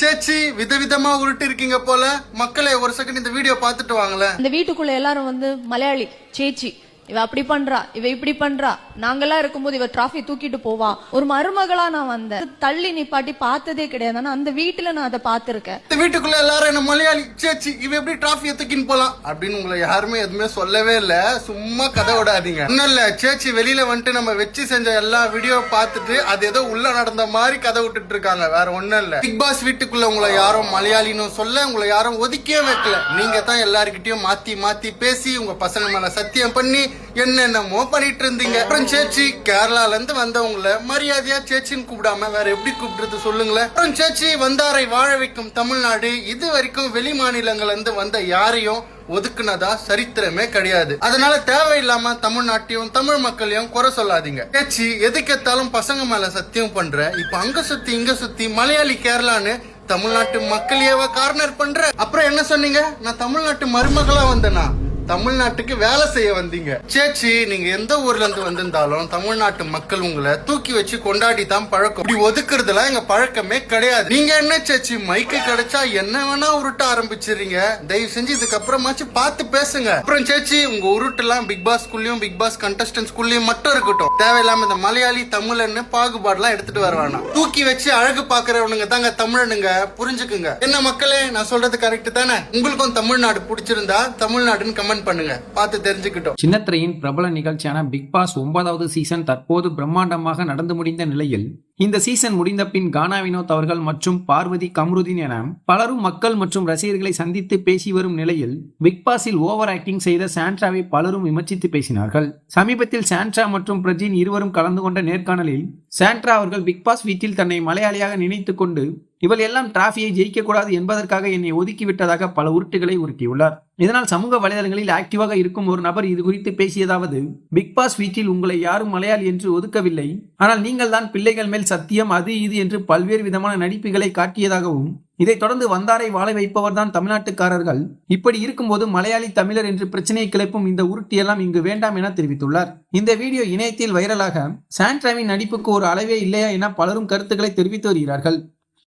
சேச்சி விதவிதமா உருட்டு இருக்கீங்க போல. மக்களே ஒரு செகண்ட் இந்த வீடியோ பார்த்துட்டு வாங்களேன். இந்த வீட்டுக்குள்ள எல்லாரும் வந்து மலையாளி சேச்சி, இவ அப்படி பண்றா, இவ இப்படி பண்றா, நாங்கெல்லாம் இருக்கும்போது இவ டிராஃபி தூக்கிட்டு போவா. ஒரு மருமகளா நான் வந்தேன், தள்ளி நிப்பாட்டி பார்த்ததே கிடையாது. ஆனா அந்த வீட்டுல நான் அதை பார்த்திருக்கேன். இந்த வீட்டுக்குள்ள எல்லாரும் என்ன மலையாளி சேச்சி, இவ எப்படி டிராஃபியை தூக்கின்னு போலாம் அப்படின்னு உங்களை யாருமே எதுவுமே சொல்லவே இல்ல. சும்மா கதை விடாதீங்க. ஒன்னும் இல்ல, சேச்சி வெளியில வந்துட்டு நம்ம வச்சு செஞ்ச எல்லா வீடியோ பார்த்துட்டு அது ஏதோ உள்ள நடந்த மாதிரி கதை விட்டுட்டு இருக்காங்க. வேற ஒண்ணும் இல்ல. பிக் பாஸ் வீட்டுக்குள்ள உங்களை யாரும் மலையாளின்னு சொல்ல, உங்களை யாரும் ஒதுக்கியே வைக்கல. நீங்க தான் எல்லாருக்கிட்டையும் மாத்தி மாத்தி பேசி உங்க பசங்க மேல சத்தியம் பண்ணி என்னென்னமோ பண்ணிட்டு இருந்தீங்க. அப்புறம் சேச்சி கேரளால இருந்து வந்தவங்கள மரியாதையா சேச்சின்னு கூப்பிடாம வேற எப்படி கூப்பிடுறது சொல்லுங்களேன். அப்புறம் சேச்சி வந்தாரை வாழ வைக்கும் தமிழ்நாடு இது வரைக்கும் வெளி மாநிலங்கள்ல இருந்து வந்த யாரையும் ஒதுக்குனதா சரித்திரமே கிடையாது. அதனால தேவையில்லாம தமிழ்நாட்டையும் தமிழ் மக்களையும் குறை சொல்லாதீங்க. சேச்சி எதுக்கெத்தாலும் பசங்க மேல சத்தியம் பண்ற, இப்ப அங்க சுத்தி இங்க சுத்தி மலையாளி கேரளான்னு தமிழ்நாட்டு மக்களையவா கார்னர் பண்ற. அப்புறம் என்ன சொன்னீங்க, நான் தமிழ்நாட்டு மருமகளா வந்தேனா? தமிழ்நாட்டுக்கு வேலை செய்ய வந்தீங்க. சேச்சி நீங்க எந்த ஊர்ல இருந்து வந்திருந்தாலும் தமிழ்நாட்டு மக்கள் உங்களை தூக்கி வச்சு கொண்டாடி தான் பழக்கம். இப்படி ஒதுக்குறதுலாம் எங்க பழக்கமே கிடையாது. நீங்க என்ன சேச்சி மைக்கு கிடைச்சா என்ன வேணா உருட்ட ஆரம்பிச்சிருங்க. தயவு செஞ்சு இதுக்கப்புறமாச்சு பார்த்து பேசுங்க. அப்புறம் சேச்சி உங்க உருட்டு எல்லாம் பிக் பாஸ் குள்ளயும் பிக் பாஸ் கண்டஸ்டன்ஸ் குள்ளயும் மட்டும் இருக்கட்டும். தேவையில்லாம இந்த மலையாளி தமிழன்னு பாகுபாடுலாம் எடுத்துட்டு வர வேணாம். தூக்கி வச்சு அழகு பாக்குறவனுங்க தாங்க தமிழனுங்க, புரிஞ்சுக்குங்க. என்ன மக்களே, நான் சொல்றது கரெக்ட் தானே? உங்களுக்கும் தமிழ்நாடு பிடிச்சிருந்தா தமிழ்நாடுன்னு கமெண்ட் பண்ணுங்க, பார்த்து தெரிஞ்சுக்கிட்டோம். சின்னத்திரையின் பிரபல நிகழ்ச்சியான பிக் பாஸ் 9வது சீசன் தற்போது பிரம்மாண்டமாக நடந்து முடிந்த நிலையில் இந்த சீசன் முடிந்த பின் கானா வினோத் அவர்கள் மற்றும் பார்வதி கம்ருதீன் என பலரும் மக்கள் மற்றும் ரசிகர்களை சந்தித்து பேசி வரும் நிலையில் பிக் பாஸில் ஓவர் ஆக்டிங் செய்த சாண்ட்ராவை பலரும் விமர்சித்து பேசினார்கள். சமீபத்தில் சாண்ட்ரா மற்றும் பிரஜின் இருவரும் கலந்து கொண்ட நேர்காணலில் சாண்ட்ரா அவர்கள் பிக் பாஸ் வீட்டில் தன்னை மலையாளியாக நினைத்துக் கொண்டு இவள் எல்லாம் டிராஃபியை ஜெயிக்க கூடாது என்பதற்காக என்னை ஒதுக்கிவிட்டதாக பல உருட்டுகளை உருட்டியுள்ளார். இதனால் சமூக வலைதளங்களில் ஆக்டிவாக இருக்கும் ஒரு நபர் இது குறித்து பேசியதாவது, பிக் பாஸ் வீட்டில் உங்களை யாரும் மலையாளி என்று ஒதுக்கவில்லை, ஆனால் நீங்கள் தான் பிள்ளைகள் மேல் சத்தியம் அது இது என்று பல்வேறு விதமான நடிப்புகளை காட்டியதாகவும், இதைத் தொடர்ந்து வந்தாரை வாழ வைப்பவர் தான் தமிழ்நாட்டுக்காரர்கள், இப்படி இருக்கும்போது மலையாளி தமிழர் என்று பிரச்சனையை கிளப்பும் இந்த உருட்டியெல்லாம் இங்கு வேண்டாம் என தெரிவித்துள்ளார். இந்த வீடியோ இணையத்தில் வைரலாக சாண்ட்ராவின் நடிப்புக்கு ஒரு அளவே இல்லையா என பலரும் கருத்துக்களை தெரிவித்து வருகிறார்கள்.